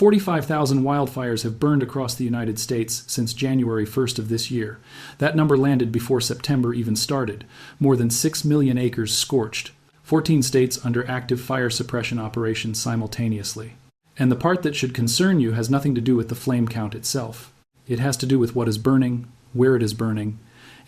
45,000 wildfires have burned across the United States since January 1st of this year. That number landed before September even started. More than 6 million acres scorched. 14 states under active fire suppression operations simultaneously. And the part that should concern you has nothing to do with the flame count itself. It has to do with what is burning, where it is burning,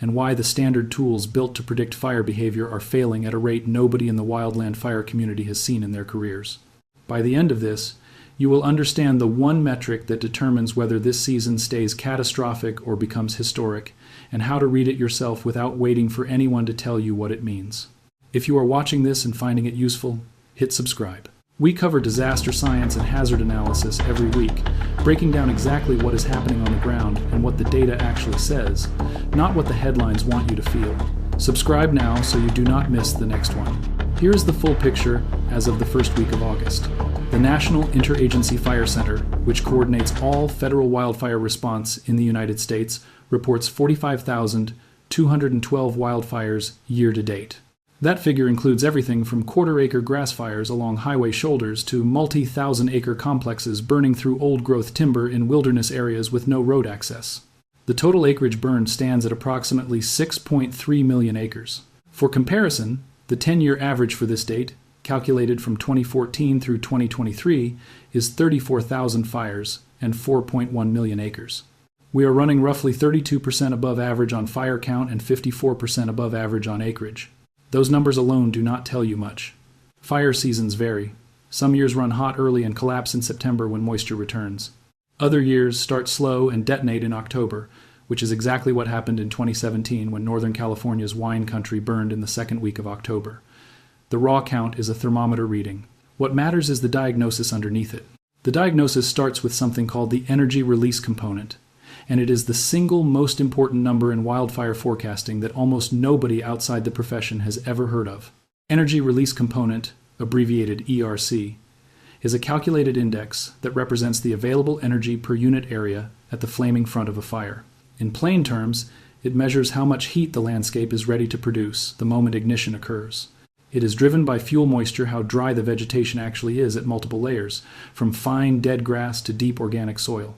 and why the standard tools built to predict fire behavior are failing at a rate nobody in the wildland fire community has seen in their careers. By the end of this, you will understand the one metric that determines whether this season stays catastrophic or becomes historic, and how to read it yourself without waiting for anyone to tell you what it means. If you are watching this and finding it useful, hit subscribe. We cover disaster science and hazard analysis every week, breaking down exactly what is happening on the ground and what the data actually says, not what the headlines want you to feel. Subscribe now so you do not miss the next one. Here is the full picture as of the first week of August. The National Interagency Fire Center, which coordinates all federal wildfire response in the United States, reports 45,212 wildfires year to date. That figure includes everything from quarter-acre grass fires along highway shoulders to multi-thousand-acre complexes burning through old-growth timber in wilderness areas with no road access. The total acreage burned stands at approximately 6.3 million acres. For comparison, the 10-year average for this date, calculated from 2014 through 2023, is 34,000 fires and 4.1 million acres. We are running roughly 32% above average on fire count and 54% above average on acreage. Those numbers alone do not tell you much. Fire seasons vary. Some years run hot early and collapse in September when moisture returns. Other years start slow and detonate in October, which is exactly what happened in 2017 when Northern California's wine country burned in the second week of October. The raw count is a thermometer reading. What matters is the diagnosis underneath it. The diagnosis starts with something called the energy release component, and it is the single most important number in wildfire forecasting that almost nobody outside the profession has ever heard of. Energy release component, abbreviated ERC, is a calculated index that represents the available energy per unit area at the flaming front of a fire. In plain terms, it measures how much heat the landscape is ready to produce the moment ignition occurs. It is driven by fuel moisture, how dry the vegetation actually is at multiple layers, from fine dead grass to deep organic soil.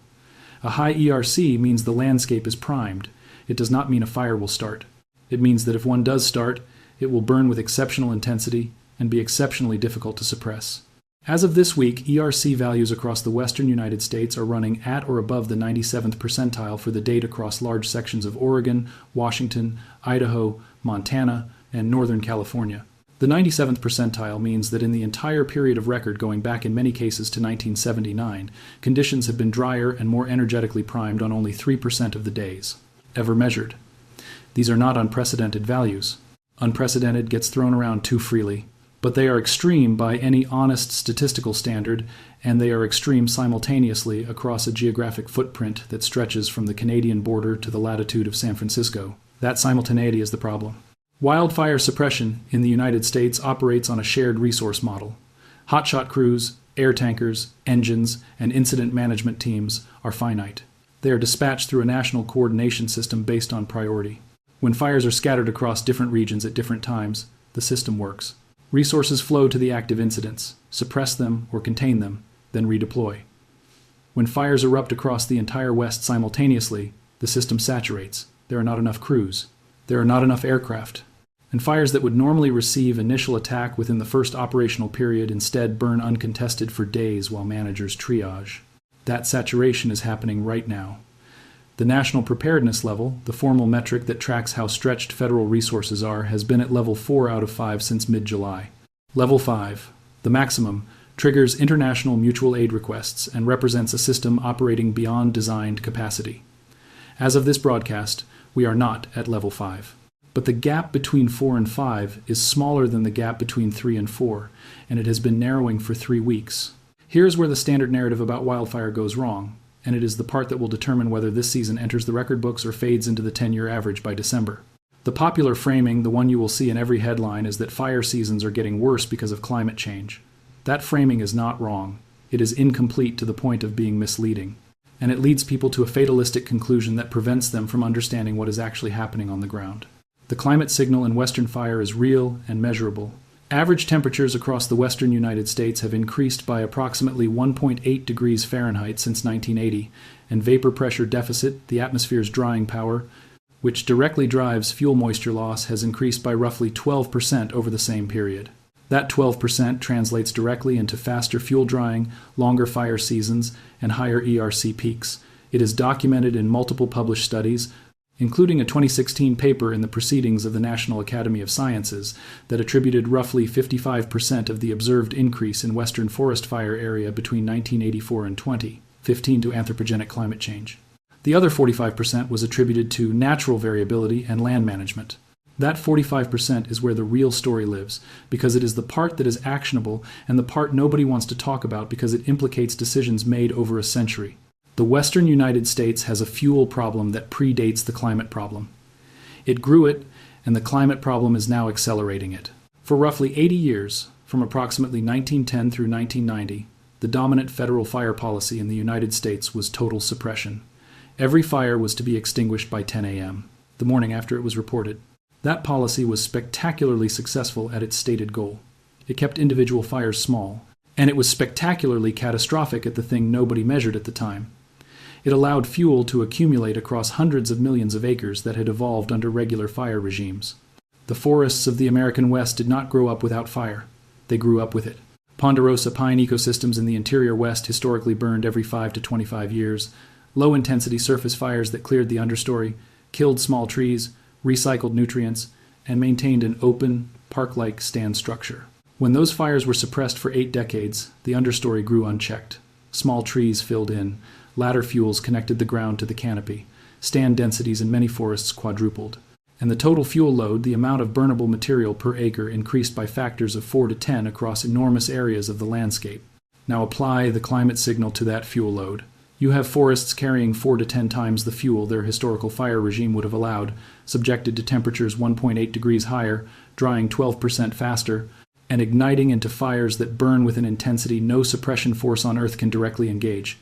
A high ERC means the landscape is primed. It does not mean a fire will start. It means that if one does start, it will burn with exceptional intensity and be exceptionally difficult to suppress. As of this week, ERC values across the western United States are running at or above the 97th percentile for the date across large sections of Oregon, Washington, Idaho, Montana, and Northern California. The 97th percentile means that in the entire period of record going back in many cases to 1979, conditions have been drier and more energetically primed on only 3% of the days ever measured. These are not unprecedented values. Unprecedented gets thrown around too freely, but they are extreme by any honest statistical standard, and they are extreme simultaneously across a geographic footprint that stretches from the Canadian border to the latitude of San Francisco. That simultaneity is the problem. Wildfire suppression in the United States operates on a shared resource model. Hotshot crews, air tankers, engines, and incident management teams are finite. They are dispatched through a national coordination system based on priority. When fires are scattered across different regions at different times, the system works. Resources flow to the active incidents, suppress them or contain them, then redeploy. When fires erupt across the entire West simultaneously, the system saturates. There are not enough crews. There are not enough aircraft, and fires that would normally receive initial attack within the first operational period instead burn uncontested for days while managers triage. That saturation is happening right now. The national preparedness level, the formal metric that tracks how stretched federal resources are, has been at level 4 out of 5 since mid-July. Level 5, the maximum, triggers international mutual aid requests and represents a system operating beyond designed capacity. As of this broadcast, we are not at level 5. But the gap between 4 and 5 is smaller than the gap between 3 and 4, and it has been narrowing for 3 weeks. Here's where the standard narrative about wildfire goes wrong, and it is the part that will determine whether this season enters the record books or fades into the 10-year average by December. The popular framing, the one you will see in every headline, is that fire seasons are getting worse because of climate change. That framing is not wrong. It is incomplete to the point of being misleading. And it leads people to a fatalistic conclusion that prevents them from understanding what is actually happening on the ground. The climate signal in Western fire is real and measurable, Average temperatures across the western United States have increased by approximately 1.8 degrees Fahrenheit since 1980, and vapor pressure deficit, the atmosphere's drying power, which directly drives fuel moisture loss, has increased by roughly 12% over the same period. That 12% translates directly into faster fuel drying, longer fire seasons, and higher ERC peaks. It is documented in multiple published studies, including a 2016 paper in the Proceedings of the National Academy of Sciences that attributed roughly 55% of the observed increase in western forest fire area between 1984 and 2015 to anthropogenic climate change. The other 45% was attributed to natural variability and land management. That 45% is where the real story lives, because it is the part that is actionable and the part nobody wants to talk about because it implicates decisions made over a century. The western United States has a fuel problem that predates the climate problem. It grew it, and the climate problem is now accelerating it. For roughly 80 years, from approximately 1910 through 1990, the dominant federal fire policy in the United States was total suppression. Every fire was to be extinguished by 10 a.m., the morning after it was reported. That policy was spectacularly successful at its stated goal. It kept individual fires small, and it was spectacularly catastrophic at the thing nobody measured at the time. It allowed fuel to accumulate across hundreds of millions of acres that had evolved under regular fire regimes. The forests of the American West did not grow up without fire. They grew up with it. Ponderosa pine ecosystems in the interior West historically burned every 5 to 25 years. Low-intensity surface fires that cleared the understory, killed small trees, recycled nutrients, and maintained an open, park-like stand structure. When those fires were suppressed for 8 decades, the understory grew unchecked. Small trees filled in, ladder fuels connected the ground to the canopy, stand densities in many forests quadrupled, and the total fuel load, the amount of burnable material per acre, increased by factors of 4 to 10 across enormous areas of the landscape. Now apply the climate signal to that fuel load. You have forests carrying 4 to 10 times the fuel their historical fire regime would have allowed, subjected to temperatures 1.8 degrees higher, drying 12% faster, and igniting into fires that burn with an intensity no suppression force on Earth can directly engage.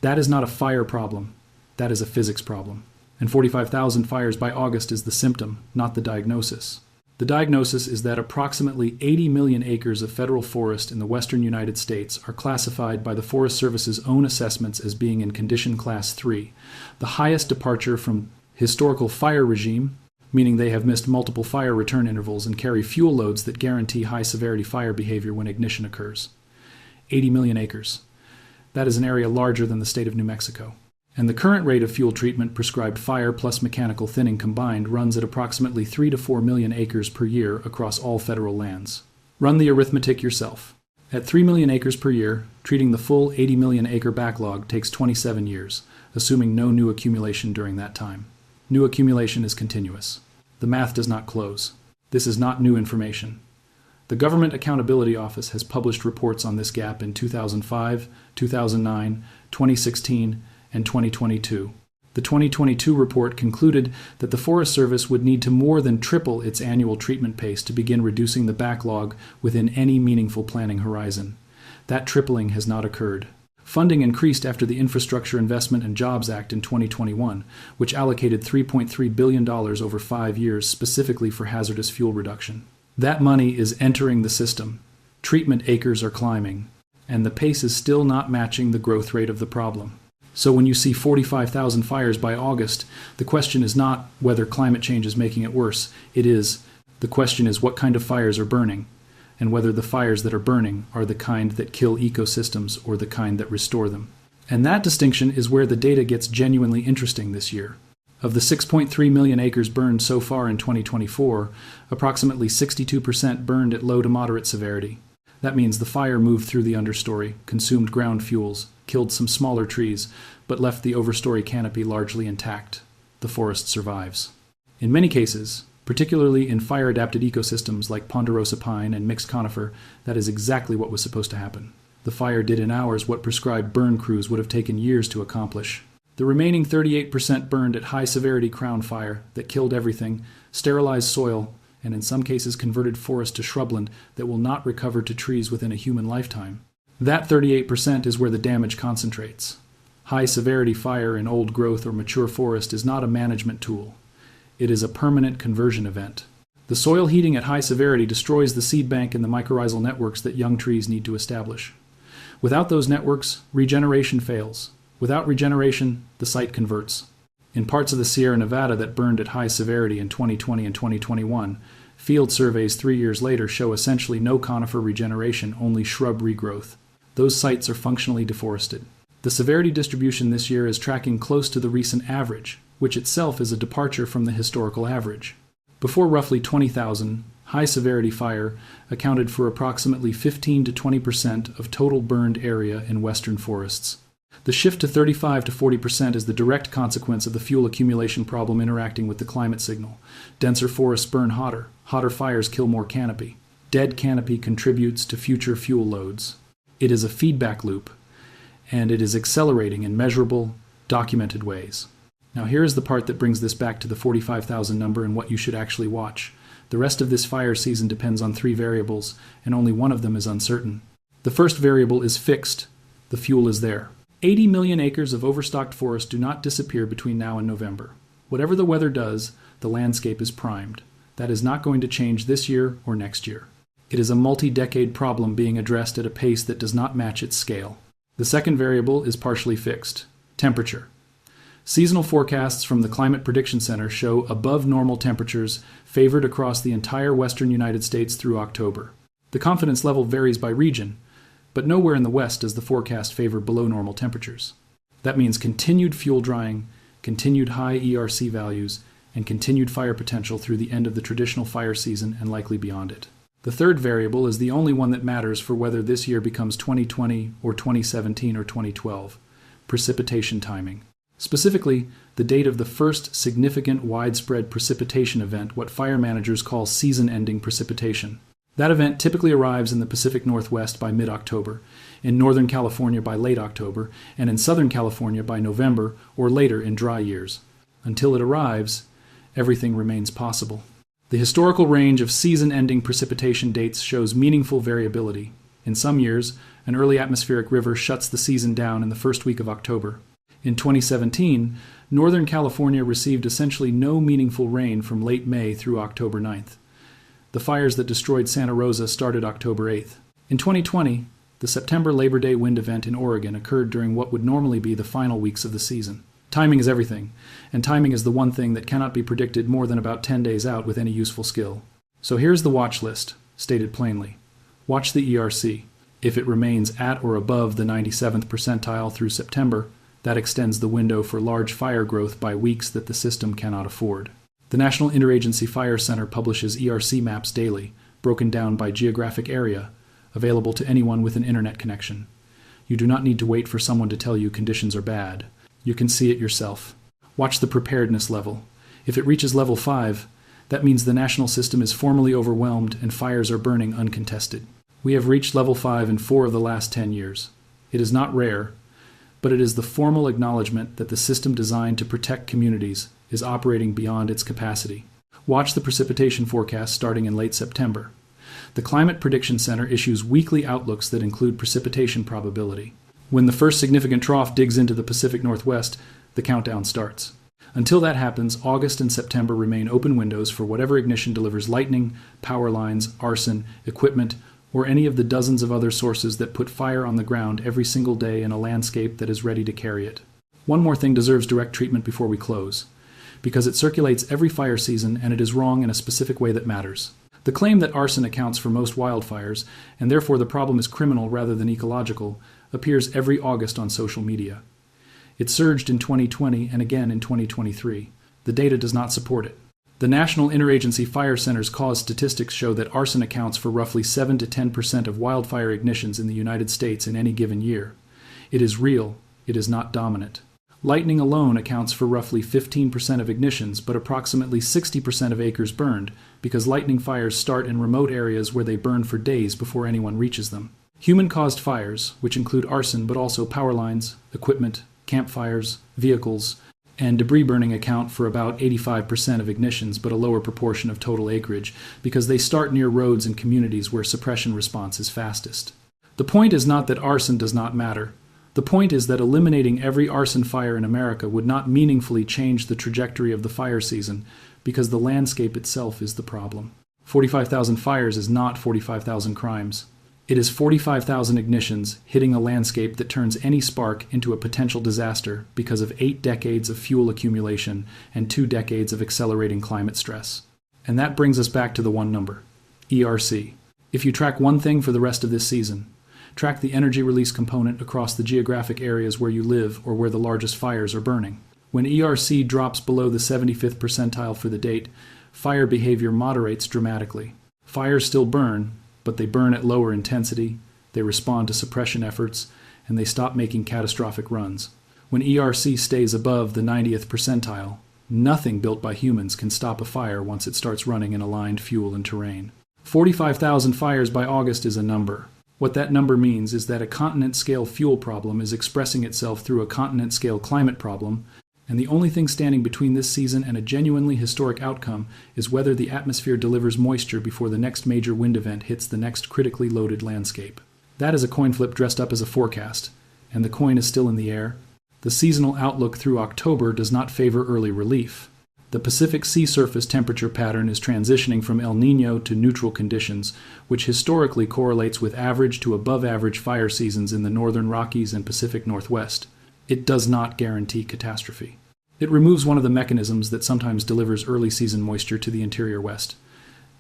That is not a fire problem. That is a physics problem. And 45,000 fires by August is the symptom, not the diagnosis. The diagnosis is that approximately 80 million acres of federal forest in the western United States are classified by the Forest Service's own assessments as being in condition class 3, the highest departure from historical fire regime, meaning they have missed multiple fire return intervals and carry fuel loads that guarantee high-severity fire behavior when ignition occurs. 80 million acres. That is an area larger than the state of New Mexico. And the current rate of fuel treatment prescribed fire plus mechanical thinning combined runs at approximately 3 to 4 million acres per year across all federal lands. Run the arithmetic yourself. At 3 million acres per year, treating the full 80 million acre backlog takes 27 years, assuming no new accumulation during that time. New accumulation is continuous. The math does not close. This is not new information. The Government Accountability Office has published reports on this gap in 2005, 2009, 2016, and 2022. The 2022 report concluded that the Forest Service would need to more than triple its annual treatment pace to begin reducing the backlog within any meaningful planning horizon. That tripling has not occurred. Funding increased after the Infrastructure Investment and Jobs Act in 2021, which allocated $3.3 billion over 5 years specifically for hazardous fuel reduction. That money is entering the system. Treatment acres are climbing, and the pace is still not matching the growth rate of the problem. So when you see 45,000 fires by August, the question is not whether climate change is making it worse. The question is what kind of fires are burning, and whether the fires that are burning are the kind that kill ecosystems or the kind that restore them. And that distinction is where the data gets genuinely interesting this year. Of the 6.3 million acres burned so far in 2024, approximately 62% burned at low to moderate severity. That means the fire moved through the understory, consumed ground fuels, killed some smaller trees, but left the overstory canopy largely intact. The forest survives. In many cases, particularly in fire-adapted ecosystems like ponderosa pine and mixed conifer, that is exactly what was supposed to happen. The fire did in hours what prescribed burn crews would have taken years to accomplish. The remaining 38% burned at high-severity crown fire that killed everything, sterilized soil, and in some cases converted forest to shrubland that will not recover to trees within a human lifetime. That 38% is where the damage concentrates. High-severity fire in old growth or mature forest is not a management tool. It is a permanent conversion event. The soil heating at high severity destroys the seed bank and the mycorrhizal networks that young trees need to establish. Without those networks, regeneration fails. Without regeneration, the site converts. In parts of the Sierra Nevada that burned at high severity in 2020 and 2021, field surveys 3 years later show essentially no conifer regeneration, only shrub regrowth. Those sites are functionally deforested. The severity distribution this year is tracking close to the recent average, which itself is a departure from the historical average. Before roughly 20,000, high-severity fire accounted for approximately 15 to 20% of total burned area in western forests. The shift to 35 to 40% is the direct consequence of the fuel accumulation problem interacting with the climate signal. Denser forests burn hotter. Hotter fires kill more canopy. Dead canopy contributes to future fuel loads. It is a feedback loop, and it is accelerating in measurable, documented ways. Now here is the part that brings this back to the 45,000 number and what you should actually watch. The rest of this fire season depends on 3 variables, and only one of them is uncertain. The first variable is fixed. The fuel is there. 80 million acres of overstocked forest do not disappear between now and November. Whatever the weather does, the landscape is primed. That is not going to change this year or next year. It is a multi-decade problem being addressed at a pace that does not match its scale. The second variable is partially fixed. Temperature. Seasonal forecasts from the Climate Prediction Center show above normal temperatures favored across the entire western United States through October. The confidence level varies by region, but nowhere in the West does the forecast favor below normal temperatures. That means continued fuel drying, continued high ERC values, and continued fire potential through the end of the traditional fire season and likely beyond it. The third variable is the only one that matters for whether this year becomes 2020 or 2017 or 2012: precipitation timing. Specifically, the date of the first significant widespread precipitation event, what fire managers call season-ending precipitation. That event typically arrives in the Pacific Northwest by mid-October, in Northern California by late October, and in Southern California by November or later in dry years. Until it arrives, everything remains possible. The historical range of season-ending precipitation dates shows meaningful variability. In some years, an early atmospheric river shuts the season down in the first week of October. In 2017, Northern California received essentially no meaningful rain from late May through October 9th. The fires that destroyed Santa Rosa started October 8th. In 2020, the September Labor Day wind event in Oregon occurred during what would normally be the final weeks of the season. Timing is everything, and timing is the one thing that cannot be predicted more than about 10 days out with any useful skill. So here's the watch list, stated plainly. Watch the ERC. If it remains at or above the 97th percentile through September, that extends the window for large fire growth by weeks that the system cannot afford. The National Interagency Fire Center publishes ERC maps daily, broken down by geographic area, available to anyone with an internet connection. You do not need to wait for someone to tell you conditions are bad. You can see it yourself. Watch the preparedness level. If it reaches level 5, that means the national system is formally overwhelmed and fires are burning uncontested. We have reached level 5 in 4 of the last 10 years. It is not rare, but it is the formal acknowledgement that the system designed to protect communities is operating beyond its capacity. Watch the precipitation forecast starting in late September. The Climate Prediction Center issues weekly outlooks that include precipitation probability. When the first significant trough digs into the Pacific Northwest, the countdown starts. Until that happens, August and September remain open windows for whatever ignition delivers lightning, power lines, arson, equipment, or any of the dozens of other sources that put fire on the ground every single day in a landscape that is ready to carry it. One more thing deserves direct treatment before we close, because it circulates every fire season and it is wrong in a specific way that matters. The claim that arson accounts for most wildfires, and therefore the problem is criminal rather than ecological, appears every August on social media. It surged in 2020 and again in 2023. The data does not support it. The National Interagency Fire Center's cause statistics show that arson accounts for roughly 7 to 10% of wildfire ignitions in the United States in any given year. It is real. It is not dominant. Lightning alone accounts for roughly 15% of ignitions, but approximately 60% of acres burned, because lightning fires start in remote areas where they burn for days before anyone reaches them. Human-caused fires, which include arson but also power lines, equipment, campfires, vehicles, and debris burning account for about 85% of ignitions but a lower proportion of total acreage, because they start near roads and communities where suppression response is fastest. The point is not that arson does not matter. The point is that eliminating every arson fire in America would not meaningfully change the trajectory of the fire season, because the landscape itself is the problem. 45,000 fires is not 45,000 crimes. It is 45,000 ignitions hitting a landscape that turns any spark into a potential disaster because of 8 decades of fuel accumulation and 2 decades of accelerating climate stress. And that brings us back to the one number, ERC. If you track one thing for the rest of this season, track the energy release component across the geographic areas where you live or where the largest fires are burning. When ERC drops below the 75th percentile for the date, fire behavior moderates dramatically. Fires still burn, but they burn at lower intensity, they respond to suppression efforts, and they stop making catastrophic runs. When ERC stays above the 90th percentile, nothing built by humans can stop a fire once it starts running in aligned fuel and terrain. 45,000 fires by August is a number. What that number means is that a continent-scale fuel problem is expressing itself through a continent-scale climate problem, and the only thing standing between this season and a genuinely historic outcome is whether the atmosphere delivers moisture before the next major wind event hits the next critically loaded landscape. That is a coin flip dressed up as a forecast, and the coin is still in the air. The seasonal outlook through October does not favor early relief. The Pacific sea surface temperature pattern is transitioning from El Niño to neutral conditions, which historically correlates with average to above average fire seasons in the northern Rockies and Pacific Northwest. It does not guarantee catastrophe. It removes one of the mechanisms that sometimes delivers early season moisture to the interior west.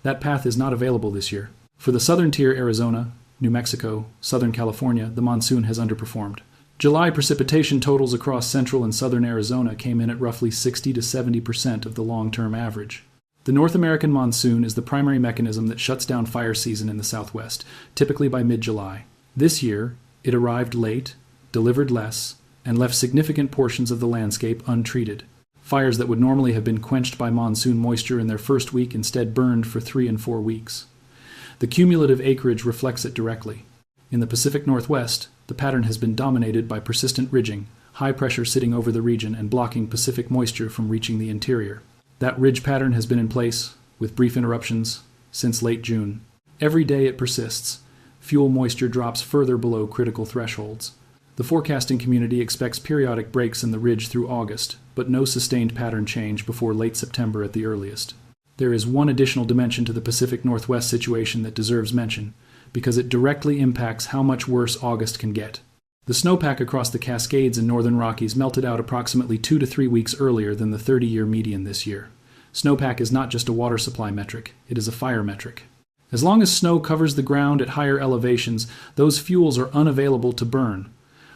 That path is not available this year. For the southern tier Arizona, New Mexico, Southern California, the monsoon has underperformed. July precipitation totals across central and southern Arizona came in at roughly 60 to 70% of the long-term average. The North American monsoon is the primary mechanism that shuts down fire season in the southwest, typically by mid-July. This year, it arrived late, delivered less, and left significant portions of the landscape untreated. Fires that would normally have been quenched by monsoon moisture in their first week instead burned for 3 and 4 weeks. The cumulative acreage reflects it directly. In the Pacific Northwest, the pattern has been dominated by persistent ridging, high pressure sitting over the region and blocking Pacific moisture from reaching the interior. That ridge pattern has been in place, with brief interruptions, since late June. Every day it persists. Fuel moisture drops further below critical thresholds. The forecasting community expects periodic breaks in the ridge through August, but no sustained pattern change before late September at the earliest. There is one additional dimension to the Pacific Northwest situation that deserves mention, because it directly impacts how much worse August can get. The snowpack across the Cascades and northern Rockies melted out approximately 2 to 3 weeks earlier than the 30-year median this year. Snowpack is not just a water supply metric, it is a fire metric. As long as snow covers the ground at higher elevations, those fuels are unavailable to burn.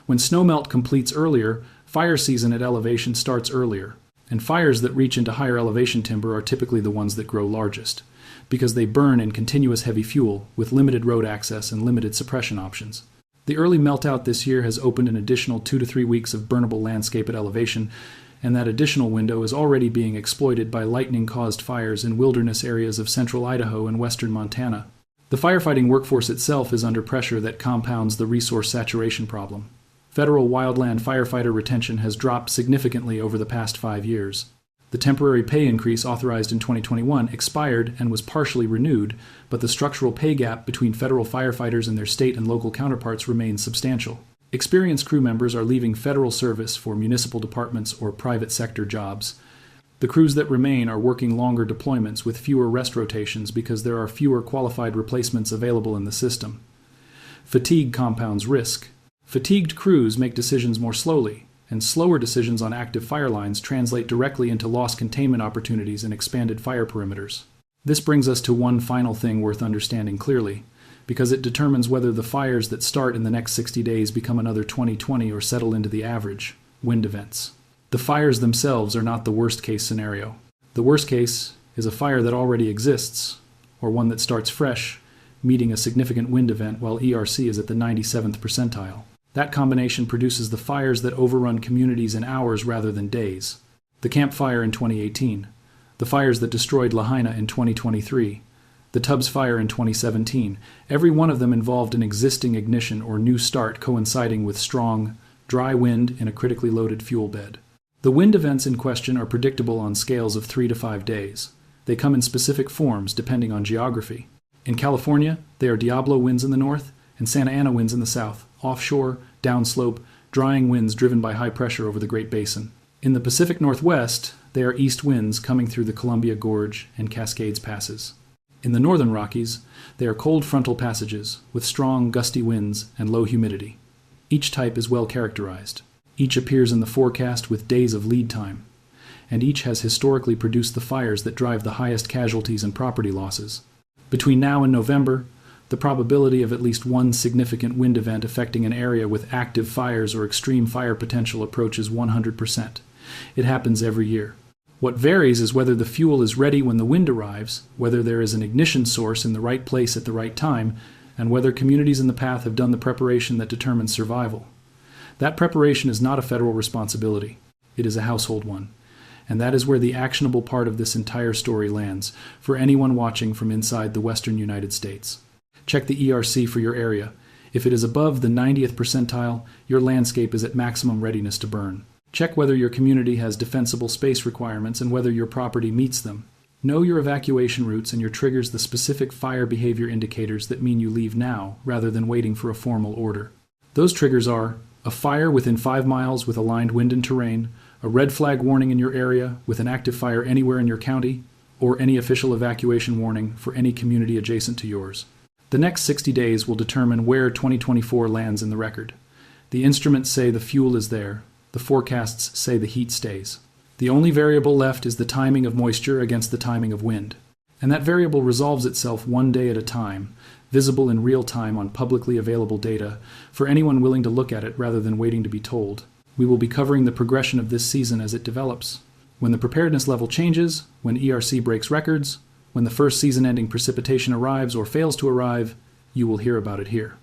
When snowmelt completes earlier, fire season at elevation starts earlier, and fires that reach into higher elevation timber are typically the ones that grow largest, because they burn in continuous heavy fuel with limited road access and limited suppression options. The early meltout this year has opened an additional 2 to 3 weeks of burnable landscape at elevation, and that additional window is already being exploited by lightning-caused fires in wilderness areas of central Idaho and western Montana. The firefighting workforce itself is under pressure that compounds the resource saturation problem. Federal wildland firefighter retention has dropped significantly over the past 5 years. The temporary pay increase authorized in 2021 expired and was partially renewed, but the structural pay gap between federal firefighters and their state and local counterparts remains substantial. Experienced crew members are leaving federal service for municipal departments or private sector jobs. The crews that remain are working longer deployments with fewer rest rotations because there are fewer qualified replacements available in the system. Fatigue compounds risk. Fatigued crews make decisions more slowly, and slower decisions on active fire lines translate directly into loss containment opportunities and expanded fire perimeters. This brings us to one final thing worth understanding clearly, because it determines whether the fires that start in the next 60 days become another 2020 or settle into the average, wind events. The fires themselves are not the worst-case scenario. The worst case is a fire that already exists, or one that starts fresh, meeting a significant wind event while ERC is at the 97th percentile. That combination produces the fires that overrun communities in hours rather than days. The Camp Fire in 2018, the fires that destroyed Lahaina in 2023, the Tubbs Fire in 2017, every one of them involved an existing ignition or new start coinciding with strong, dry wind in a critically loaded fuel bed. The wind events in question are predictable on scales of 3 to 5 days. They come in specific forms depending on geography. In California, they are Diablo winds in the north and Santa Ana winds in the south, offshore, downslope, drying winds driven by high pressure over the Great Basin. In the Pacific Northwest, they are east winds coming through the Columbia Gorge and Cascades Passes. In the northern Rockies, they are cold frontal passages with strong, gusty winds and low humidity. Each type is well characterized. Each appears in the forecast with days of lead time, and each has historically produced the fires that drive the highest casualties and property losses. Between now and November, the probability of at least one significant wind event affecting an area with active fires or extreme fire potential approaches 100%. It happens every year. What varies is whether the fuel is ready when the wind arrives, whether there is an ignition source in the right place at the right time, and whether communities in the path have done the preparation that determines survival. That preparation is not a federal responsibility. It is a household one. And that is where the actionable part of this entire story lands for anyone watching from inside the western United States. Check the ERC for your area. If it is above the 90th percentile, your landscape is at maximum readiness to burn. Check whether your community has defensible space requirements and whether your property meets them. Know your evacuation routes and your triggers the specific fire behavior indicators that mean you leave now rather than waiting for a formal order. Those triggers are a fire within 5 miles with aligned wind and terrain, a red flag warning in your area with an active fire anywhere in your county, or any official evacuation warning for any community adjacent to yours. The next 60 days will determine where 2024 lands in the record. The instruments say the fuel is there. The forecasts say the heat stays. The only variable left is the timing of moisture against the timing of wind. And that variable resolves itself one day at a time, visible in real time on publicly available data for anyone willing to look at it rather than waiting to be told. We will be covering the progression of this season as it develops. When the preparedness level changes, when ERC breaks records, when the first season-ending precipitation arrives or fails to arrive, you will hear about it here.